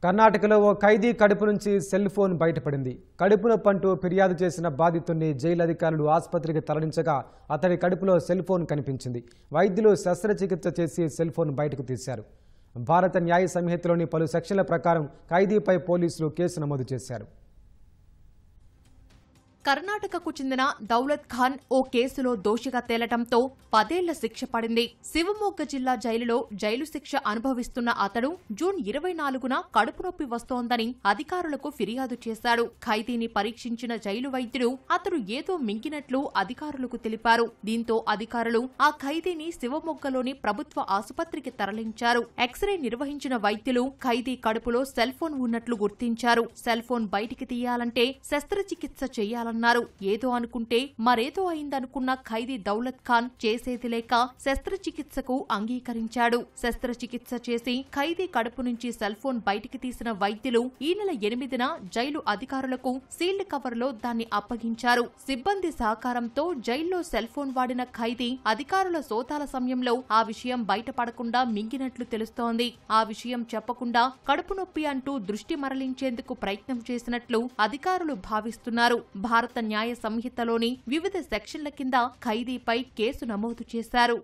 కర్ణాటకలో ఓ ఖైదీ కడుపు నుంచి సెల్ ఫోన్ బయటపడింది. కడుపు నొప్పంటూ ఫిర్యాదు చేసిన బాధితుడిని జైలు అధికారులు ఆసుపత్రికి తరలించగా అతడి కడుపులో సెల్ ఫోన్ కనిపించింది. వైద్యులు శస్త్రచికిత్స చేసి సెల్ ఫోన్ బయటకు తీశారు. భారత న్యాయ సంహితలోని పలు సెక్షన్ల ప్రకారం ఖైదీపై పోలీసులు కేసు నమోదు చేశారు. కర్ణాటకకు చెందిన దౌలత్ ఖాన్ ఓ కేసులో దోషిగా తేలటంతో 10 ఏళ్ల శిక్ష పడింది. శివమొగ్గ జిల్లా జైలులో జైలు శిక్ష అనుభవిస్తున్న అతడు జూన్ 24న కడుపు నొప్పి వస్తోందని అధికారులకు ఫిర్యాదు చేశాడు. ఖైదీని పరీక్షించిన జైలు వైద్యుడు అతడు ఏదో మింగినట్లు అధికారులకు తెలిపారు. దీంతో అధికారులు ఆ ఖైదీని శివమొగ్గలోని ప్రభుత్వ ఆసుపత్రికి తరలించారు. ఎక్స్రే నిర్వహించిన వైద్యులు ఖైదీ కడుపులో సెల్ ఫోన్ ఉన్నట్లు గుర్తించారు. సెల్ ఫోన్ బయటికి తీయాలంటే శస్త్రచికిత్స చేయాలన్నారు. ఏదో అనుకుంటే మరేదో అయిందనుకున్న ఖైదీ దౌలత్ ఖాన్ చేసేది లేక శస్త్రచికిత్సకు అంగీకరించాడు. శస్త్రచికిత్స చేసి ఖైదీ కడుపు నుంచి సెల్ ఫోన్ బయటికి తీసిన వైద్యులు ఈ నెల 8న జైలు అధికారులకు సీల్డ్ కవర్లో దాన్ని అప్పగించారు. సిబ్బంది సహకారంతో జైల్లో సెల్ ఫోన్ వాడిన ఖైదీ అధికారుల సోదాల సమయంలో ఆ విషయం బయటపడకుండా మింగినట్లు తెలుస్తోంది. ఆ విషయం చెప్పకుండా కడుపు నొప్పి అంటూ దృష్టి మరలించేందుకు ప్రయత్నం చేసినట్లు అధికారులు భావిస్తున్నారు. భారత న్యాయ సంహితలోని వివిధ సెక్షన్ల కింద ఖైదీపై కేసు నమోదు చేశారు.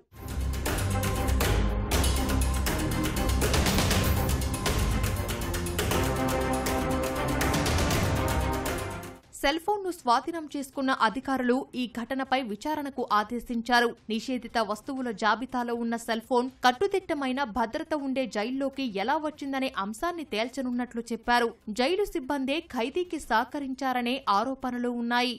సెల్ ఫోన్ను స్వాధీనం చేసుకున్న అధికారులు ఈ ఘటనపై విచారణకు ఆదేశించారు. నిషేధిత వస్తువుల జాబితాలో ఉన్న సెల్ ఫోన్ కట్టుదిట్టమైన భద్రత ఉండే జైల్లోకి ఎలా వచ్చిందనే అంశాన్ని తేల్చనున్నట్లు చెప్పారు. జైలు సిబ్బందే ఖైదీకి సహకరించారనే ఆరోపణలు ఉన్నాయి.